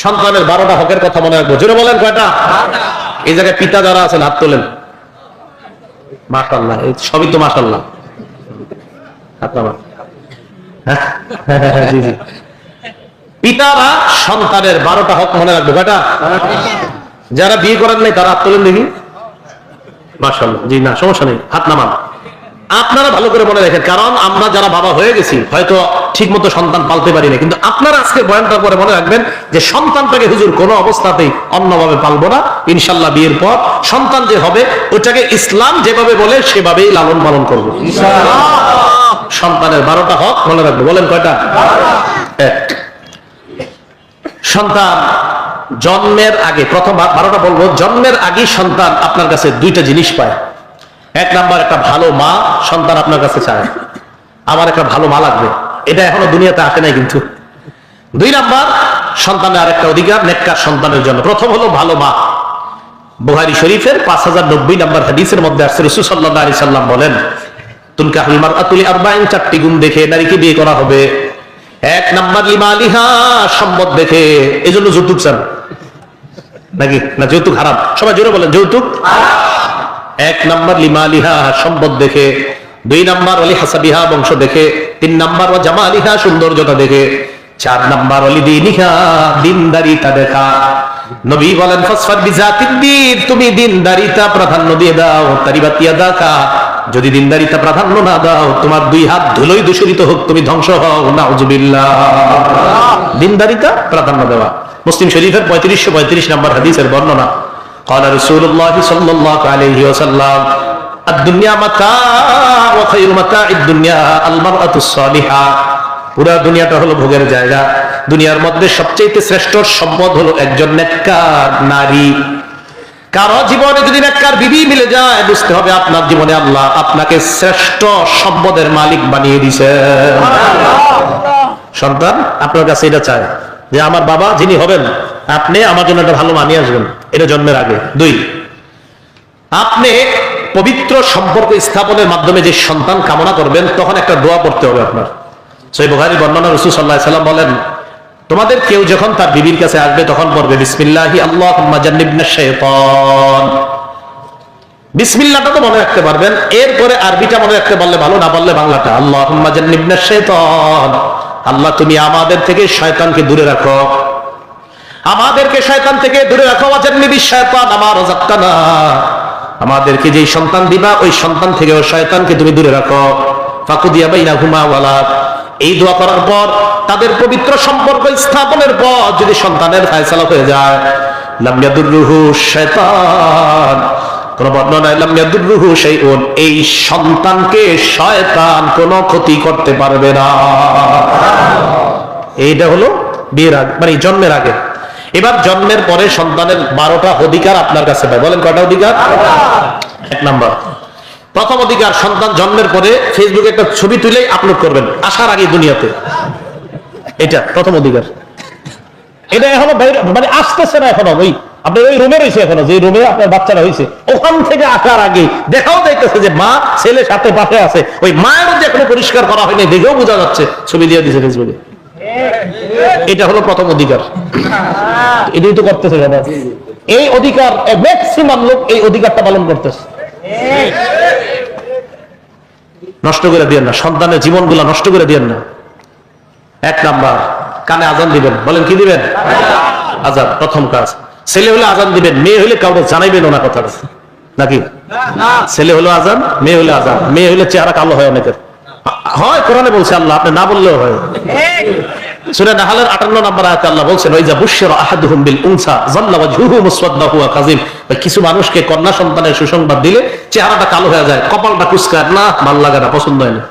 সন্তানের 12টা হকের কথা মনে রাখবো। জোরে বলেন কয়টা? এই জায়গায় পিতা যারা আছেন হাত তোলেন। মাশাআল্লাহ, এই সবই তো মাশাআল্লাহ। হাত নামান। জি জি। পিতারা সন্তানের 12টা হক মনে রাখবো। কয়টা? যারা বিয়ে করেন নাই তারা হাত তোলেন দেখি। মাশাআল্লাহ। জি না, সমস্যা নেই, হাত নামান। আপনারা ভালো করে মনে রাখেন, কারণ আমরা যারা বাবা হয়ে গেছি হয়তো ঠিক মতো সন্তান পালতে পারি না, কিন্তু আপনারা আজকে বয়ানটা করে মনে রাখবেন যে সন্তানটাকে হুজুর কোনো অবস্থাতেই অন্যভাবে পালবো না। ইনশাল্লাহ বিয়ের পর সন্তান যে হবে ওটাকে ইসলাম যেভাবে বলে সেভাবেই লালন পালন করবো। সন্তানের 12টা হক মনে রাখবো। বলেন কয়টা? সন্তান জন্মের আগে, প্রথম 12টা বলবো, জন্মের আগে সন্তান আপনার কাছে 2টা জিনিস পায়। এক নাম্বার, একটা ভালো মা সন্তান আপনার কাছে চায়, আমার একটা ভালো মা লাগবে, এটা এখনো দুনিয়াতে আসে নাই কিন্তু। 2 নাম্বার, সন্তানের আরেকটা অধিকার নেককার সন্তানের জন্য। প্রথম হলো ভালো মা। বুখারী শরীফের 5090 নম্বর হাদিসের মধ্যে আসছে, রাসূল সাল্লাল্লাহু আলাইহি সাল্লাম বলেন, তুনকাহুল মারআতু লিআরবাইন, 4টি গুণ দেখে নারীকে বিয়ে করা হবে। 1 নাম্বার লিমালিহা, সম্পদ দেখে। এজন্য যৌতুক চান নাকি? না, যৌতুক হারাম। সবাই জোরে বলেন, যৌতুক হারাম। 1 নাম্বার লিমালিহা, সম্পদ দেখে। 2 নাম্বার ওয়ালি হাসাবিহা, বংশ দেখে। 3 নাম্বার ওয়া জামালিহা, সৌন্দর্যতা দেখে। 4 নাম্বার ওয়ালি দীনিহা, দিনদারিতা দেখা। নবী বলেন, ফাসফার বিজাতিদ্দিন, তুমি দিনদারিতা প্রাধান্য দিয়ে দাও। তারিবাতিয়া দাকা, যদি দিনদারিতা প্রাধান্য না দাও, তোমার 2 হাত ধুলোই দূষিত হোক, তুমি ধ্বংস হও। নাউজুবিল্লাহ। দিনদারিতা প্রাধান্য দেওয়া। মুসলিম শরীফের 3535 নম্বর হাদিসের বর্ণনা। قال رسول الله صلى الله عليه وسلم الدنيا متاع وخير متاع الدنيا المرأة الصالحة। পুরা দুনিয়াটা হলো ভোগের জায়গা, দুনিয়ার মধ্যে সবচেয়ে শ্রেষ্ঠ সম্পদ হলো একজন নেককার নারী। কারো জীবনে যদি নেককার বিবি মিলে যায়, বুঝতে হবে আপনার জীবনে আল্লাহ আপনাকে শ্রেষ্ঠ সম্পদের মালিক বানিয়ে দিয়েছেন। সন্তান আপনার কাছে এটা চায় যে আমার বাবা যিনি হবেন, আপনি আমার জন্য একটা ভালো মানিয়ে আসবেন, এটা জন্মের আগে। 2, আপনি পবিত্র সম্পর্ক স্থাপনের মাধ্যমে যে সন্তান কামনা করবেন, তখন একটা দোয়া পড়তে হবে আপনার। সহিহ বুখারী বর্ণনা, রাসূল সাল্লাল্লাহু আলাইহি সাল্লাম বলেন, তোমাদের কেউ যখন তার বিবির কাছে আসবে তখন পড়বে বিসমিল্লাহি আল্লাহুম্মা জান্নিবনাশ শাইতান। বিসমিল্লাহটা তো মনে রাখতে পারবেন, এরপরে আরবিটা মনে রাখতে পারলে ভালো, না পারলে বাংলাটা। আল্লাহুম্মা জান্নিবনাশ শাইতান, আল্লাহ তুমি আমাদের থেকে শয়তানকে দূরে রাখো, আমাদেরকে শয়তান থেকে দূরে রাখো। ওয়াজান্নিবিশ শাইতান আমা রাযাকতানা, আমাদেরকে যেই সন্তান দিবা ওই সন্তান থেকে ও শয়তানকে তুমি দূরে রাখো। ফাকুদিয়া বাইনাহুমা ওয়ালাদ। এই দোয়া করার পর, তাদের পবিত্র সম্পর্ক স্থাপনের পর যদি সন্তানের ফয়সালা হয়ে যায়, লাম ইয়াদুররুহু শাইতান, কোন বর্ণনায় লাম ইয়াদুররুহু শাইউন, এই সন্তানকে শয়তান কোনো ক্ষতি করতে পারবে না। এইটা হলো বিয়ের আগে, মানে জন্মের আগে। এবার জন্মের পরে সন্তানের 12টা অধিকার আপনার কাছে পায়। বলেন কয়টা অধিকার? 1 নাম্বার, প্রথম অধিকার, সন্তান জন্মের পরে ফেসবুকে একটা ছবি তুলেই আপলোড করবেন আসার আগে দুনিয়াতে। এটা প্রথম অধিকার। এটা এখনো মানে আসতেছে না, এখনো ওই আপনার ওই রুমে রয়েছে, এখনো যে রুমে আপনার বাচ্চারা হয়েছে ওখান থেকে আসার আগে দেখাও যাইতেছে যে মা ছেলে সাথে পাশে আছে, ওই মায়ের মধ্যে এখনো পরিষ্কার করা হয়নি, দেখেও বোঝা যাচ্ছে, ছবি দিয়ে দিয়েছে ফেসবুকে। এটা হলো প্রথম অধিকার। এটাই তো করতেছে দাদা। এই অধিকার ম্যাক্সিমাম লোক এই অধিকারটা পালন করতেছে। নষ্ট করে দিয়েন না, সন্তানের জীবনগুলা নষ্ট করে দিয়েন না। 1 নাম্বার, কানে আজান দিবেন। বলেন কি দিবেন? আজান, প্রথম কাজ। ছেলে হলে আজান দিবেন, মেয়ে হলে কাউকে জানাইবেন না কথাটা, নাকি? ছেলে হলো আজান, মেয়ে হলে আজান। মেয়ে হলে চেহারা কালো হয় অনেকের, হয় কোরআনে বলছে আল্লাহ, আপনি না বললেও হয়। সূরা নাহলের 58 নম্বর আয়াতে আল্লাহ বলছেন, ওয়াইজা বুশশিরা আহাদুহুম বিল উনসা যাল্লা ওয়াজহুহু মুসওয়াদ্দা ওয়া কাযিম। কিছু মানুষকে কন্যা সন্তানের সুসংবাদ দিলে চেহারাটা কালো হয়ে যায়, কপালটা কুঁচকায়, না ভালো লাগে না, পছন্দ হয় না।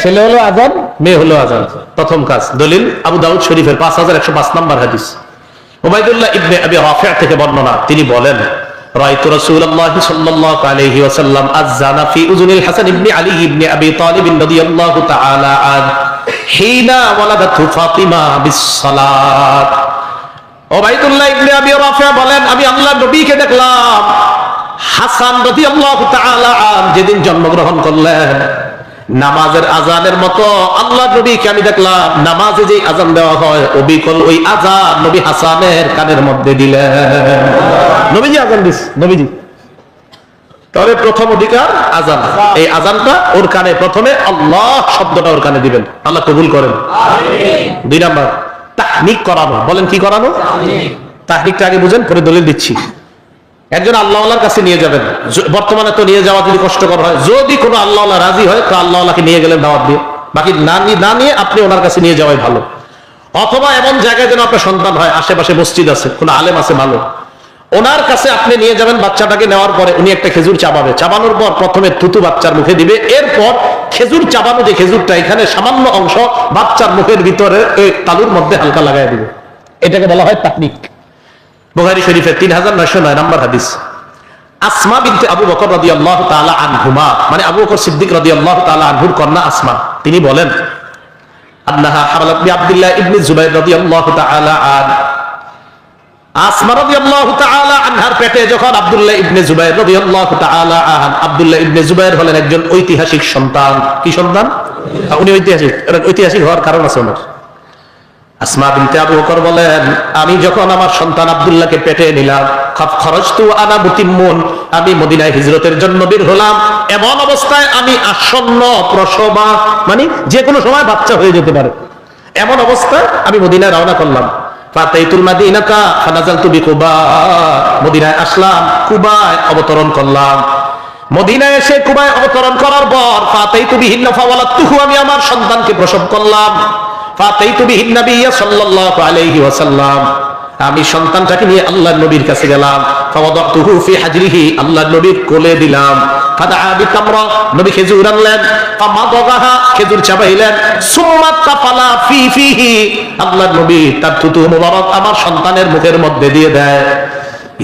ছেলে হলো আজান, মেয়ে হলো আজান, প্রথম কাজ। দলিল আবু দাউদ শরীফের 5105 নম্বর হাদিস। উবাইদুল্লাহ ইবনে আবি রাফি' থেকে বর্ণনা, তিনি বলেন, রাআইতু রাসূলুল্লাহ সাল্লাল্লাহু আলাইহি ওয়াসাল্লাম আযানা ফি উযুনিল হাসান ইবনে আলী ইবনে আবি তালিব রাদিয়াল্লাহু তাআলা আন হিনা ওয়ালাদাতু ফাতিমা বিস-সালাত। উবাইদুল্লাহ ইবনে আবি রাফি' বলেন, আমি আল্লাহর নবীকে দেখলাম, হাসান রাদিয়াল্লাহু তাআলা আন যেদিন জন্মগ্রহণ করলেন, নামাজের আজানের মতো আল্লাহ নবীকে আমি দেখলাম নামাজে যে আজান দেওয়া হয় অবিকল ওই আজান নবী হাসানের কানের মধ্যে দিলেন। নবীজি আজান দিস, নবীজি। তাহলে প্রথম অধিকার আজান, এই আজানটা ওর কানে প্রথমে আল্লাহ শব্দটা ওর কানে দিবেন, আল্লাহ কবুল করেন। দুই নাম্বার তাহনিক করানো। বলেন কি করানো? তাহনিকটা আগে বুঝেন, পরে দলিল দিচ্ছি। একজন আল্লাহওয়ালার কাছে নিয়ে যাবেন, বর্তমানে তো নিয়ে যাওয়া যদি কষ্টকর হয়, যদি কোনো আল্লাহওয়ালা রাজি হয় তো আল্লাহওয়ালাকে নিয়ে গেলেন দাওয়াত দিয়ে, বাকি না নিয়ে আপনি ওনার কাছে নিয়ে যাওয়াই ভালো। অথবা এমন জায়গায় যেন আপনার সন্তান হয়, আশেপাশে মসজিদ আছে, কোনো আলেম আছে ভালো, ওনার কাছে আপনি নিয়ে যাবেন। বাচ্চাটাকে নেওয়ার পরে উনি একটা খেজুর চাবাবে, চাবানোর পর প্রথমে থুতু বাচ্চার মুখে দিবে, এরপর খেজুর চাবানো যে খেজুরটা এখানে সামান্য অংশ বাচ্চার মুখের ভিতরে ওই তালুর মধ্যে হালকা লাগাই দিবে। এটাকে বলা হয় তাহনিক। বুখারী শরীফের 3909 নম্বর হাদিস। আসমা বিনতে আবু বকর রাদিয়াল্লাহু তাআলা আনহুমা, মানে আবু বকর সিদ্দিক রাদিয়াল্লাহু তাআলা আনহুর কন্যা আসমা, তিনি বলেন আন্নাহা হামালাত বি আব্দুল্লাহ ইবনে জুবাইর রাদিয়াল্লাহু তাআলা আন, আসমা রাদিয়াল্লাহু তাআলা আনহার পেটে যখন আব্দুল্লাহ ইবনে জুবাইর রাদিয়াল্লাহু তাআলা আন, আব্দুল্লাহ ইবনে জুবাইর হলেন একজন ঐতিহাসিক সন্তান। কি সন্তান? উনি ঐতিহাসিক। ঐতিহাসিক হওয়ার কারণ আছে ওনার। আসমা বিনতে আবু বকর বলেন, আমি যখন আমার সন্তান আব্দুল্লাহকে পেটে নিলাম, খরজতু আনা মুতিম্মুন, আমি মদিনায় হিজরতের জন্য বের হলাম, এমন অবস্থায় আমি আসন্ন প্রসবা, মানে যে কোনো সময় বাচ্চা হয়ে যেতে পারে, এমন অবস্থায় আমি মদিনায় রওনা করলাম। ফাতাইতুল মাদিনাতা ফানাজালতু বিকুবা, মদিনায় আসলাম, কুবায় অবতরণ করলাম। মদিনায় এসে কুবায় অবতরণ করার পর ফাতাইতু বিহিন্না ফাওয়ালাতুহু, আমি আমার সন্তানকে প্রসব করলাম। ফাতাইতু বিহিন নবিয়্য সাল্লাল্লাহু আলাইহি ওয়াসাল্লাম, আমি সন্তানটাকে নিয়ে আল্লাহর নবীর কাছে গেলাম। ফাওয়াদাতুহু ফি হাজরিহি, আল্লাহর নবীর কোলে দিলাম। ফাদআ বিতামরা, নবী খেজুর আনলেন। ফামাদাগাহা, খেজুর চাবাইলেন। সুম্মা তাফালা ফি ফিহি, আল্লাহর নবী তার থুতু মুবারক আমার সন্তানের মুখের মধ্যে দিয়ে দেয়।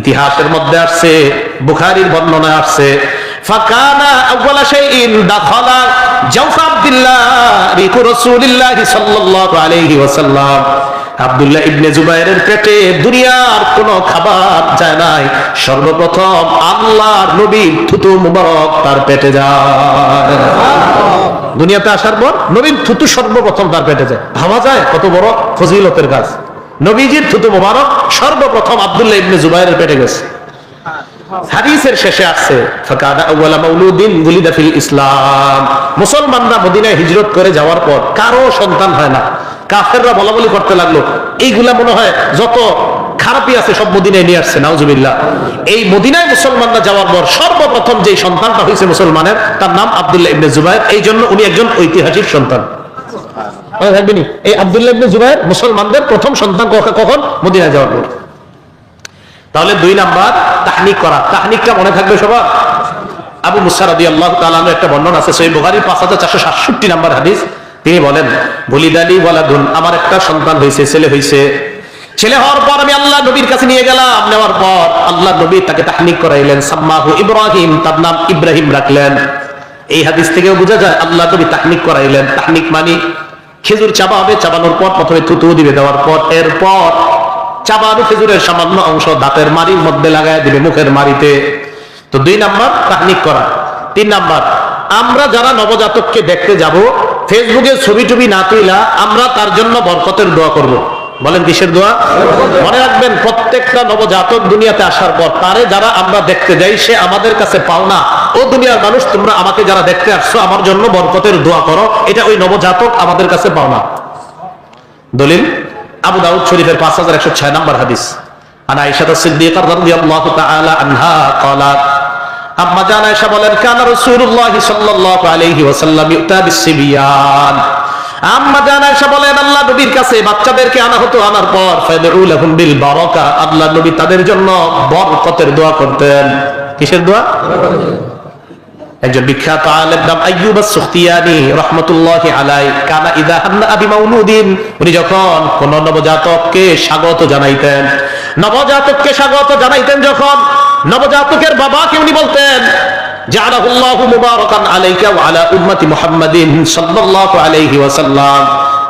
ইতিহাসের মধ্যে আসছে, বুখারীর বর্ণনা আসছে, ফাকানা আউয়ালা শাইইন দাখালা জাওফা আব্দুল্লাহ রিকু রাসূলুল্লাহ সাল্লাল্লাহু আলাইহি ওয়াসাল্লাম, আব্দুল্লাহ ইবনে জুবাইরের পেটে দুনিয়ার কোনো খাবার যায় নাই, সর্বপ্রথম আল্লাহর নবীর থুতু মুবারক তার পেটে যায়। দুনিয়াতে আসার পর নবীর থুতু সর্বপ্রথম তার পেটে যায়। ভাবা যায় কত বড় ফজিলতের কাজ। নবীজির থুতু মুবারক সর্বপ্রথম আব্দুল্লাহ ইবনে জুবাইরের পেটে গেছে। হাদিসের শেষে আছে ফাকানা আউয়ালা মাউলুদিন ওয়ালিদা ফিল ইসলাম, মুসলমানরা মদিনায় হিজরত করে যাওয়ার পর কারো সন্তান হয় না। কাফেররা বলাবলি করতে লাগলো এইগুলা মনে হয় যত খারাপই আছে সব মদিনায় নিয়ে আসছে, নাউজুবিল্লাহ। এই মদিনায় মুসলমানরা যাওয়ার পর সর্বপ্রথম যে সন্তানটা হয়েছে মুসলমানের, তার নাম আব্দুল্লাহ ইবনে জুবাইর। এই জন্য উনি একজন ঐতিহাসিক সন্তান। এই আব্দুল্লাহ ইবনে জুবাইর মুসলমানদের প্রথম সন্তান কখন? মদিনায় যাওয়ার পর। তাহলে দুই নাম্বার তাহনিক করা। তাহনিকটা মনে থাকবে সবার। আবু মুসা রাদিয়াল্লাহু তাআলা আনহু একটা বর্ণনা আছে সহিহ বুখারী 5467 নাম্বার হাদিস। তিনি বলেন, বুলিদালি ওয়ালাদুন, আমার একটা সন্তান হয়েছে, ছেলে হয়েছে। ছেলে হওয়ার পর আমি আল্লাহ নবীর কাছে নিয়ে গেলাম। নেওয়ার পর আল্লাহ নবী তাকে তাহনিক করাইলেন। সাম্মাহু ইব্রাহিম, তার নাম ইব্রাহিম রাখলেন। এই হাদিস থেকেও বোঝা যায় আল্লাহ নবী তাহনিক করাইলেন। তাহনিক মানে খেজুর চাবা হবে, চাবানোর পর প্রথমে থুতু দিবে, দেওয়ার পর এরপর চাবানো খেজুরের সামান্য অংশ দাঁতের মাড়ির মধ্যে লাগায় দিবে, মুখের মাড়িতে। তো দুই নাম্বার তাহনিক করা। তিন নাম্বার, আমরা যারা নবজাতককে দেখতে যাব, ফেসবুকে ছবি টবি না তুইলা আমরা তার জন্য বরকতের দোয়া করব। বলেন কিসের দোয়া? মনে রাখবেন, প্রত্যেকটা নবজাতক দুনিয়াতে আসার পর তারে যারা আমরা দেখতে যাই, সে আমাদের কাছে পাওনা। ও দুনিয়ার মানুষ, তোমরা আমাকে যারা দেখতে আসছো আমার জন্য বরকতের দোয়া করো, এটা ওই নবজাতক আমাদের কাছে পাওনা। দলিল আবু দাউদ শরীফের 5106 নম্বর হাদিস। আন আয়েশা সিদ্দিকা রাদিয়াল্লাহু তাআলা আনহা ক্বালাত, আম্মা জান আয়েশা বলেন, কানা রাসূলুল্লাহ সাল্লাল্লাহু আলাইহি ওয়াসাল্লাম ইউতা বিসসিবিয়ান। আম্মা জান আয়েশা বলেন, আল্লাহ নবীর কাছে বাচ্চাদেরকে আনা হতো, আনার পর ফাদউ লাহুম বিল বারাকা, আল্লাহ নবী তাদের জন্য বরকতের দোয়া করতেন। কিসের দোয়া? একজন বিখ্যাত আলেম নাম আইয়ুব আস-সুখতিয়ানি রাহমাতুল্লাহি আলাইহি, কানা ইযা হান্না বিমাউলুদিন, উনি যখন কোন নবজাতককে স্বাগত জানাইতেন, নবজাতককে স্বাগত জানাইতেন যখন, নবজাতকের বাবাকে উনি বলতেন, জাআলাহুল্লাহু মুবারাকান আলাইকা ওয়া আলা উম্মতি মুহাম্মাদিন সাল্লাল্লাহু আলাইহি ওয়াসাল্লাম,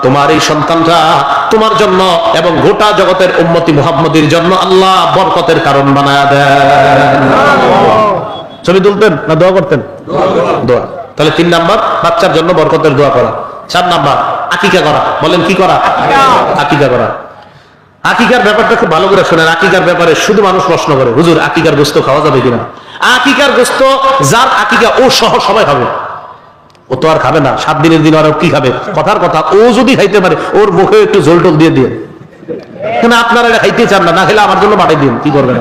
তোমার এই সন্তানটা তোমার জন্য এবং গোটা জগতের উম্মতি মুহাম্মাদের জন্য আল্লাহ বরকতের কারণ বানায়া দেন। ছবি তুলতেন না দোয়া করতেন? দোয়া। তাহলে 3 নাম্বার বাচ্চার জন্য বরকতের দোয়া করা। 4 নাম্বার আকিকা করা। বলেন কি করা? আকিকা করা। আকিকার ব্যাপারটা খুব ভালো করে শোনেন। আকিকার ব্যাপারে শুধু মানুষ প্রশ্ন করে, হুজুর আকিকার গোস্ত খাওয়া যাবে কিনা? আকিকার গোস্ত যার আকিকা ও সহ সবাই খাবে, ও তো আর খাবে না। 7 দিনের দিন আর কি খাবে? কথার কথা, ও যদি খাইতে পারে ওর মুখে একটু ঝোল টোল দিয়ে দিয়ে, কেন আপনারা এটা খাইতে চান না? না খেলে আমার জন্য পাঠাই দিন, কি করবেন?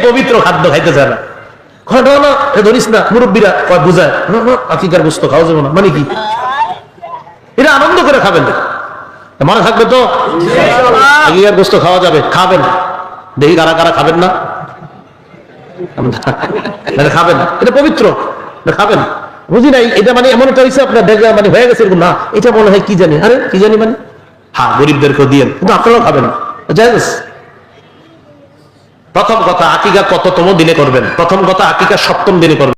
পবিত্র খাদ্য খাইতে চায় না, ধরিস না। মুরব্বীরা বুঝায় আকিকার গোস্ত খাওয়া যাবে না মানে কি? এটা আনন্দ করে খাবেন, মনে থাকবে তো আকিকার গোস্ত খাওয়া যাবে, খাবেন। দেখি কারা কারা খাবেন না, খাবেন না, এটা পবিত্র, খাবেন। বুঝি নাই এটা মানে এমন একটা হয়েছে আপনার দেখা মানে হয়ে গেছে এরকম না, এটা মনে হয় কি জানি, আরে কি জানি মানে, হ্যাঁ গরিবদেরকেও দিয়েন, কিন্তু আপনারাও খাবেন না, জায়েজ। প্রথম কথা আকিকা কততম দিনে করবেন? প্রথম কথা আকিকা 7ম দিনে করবেন।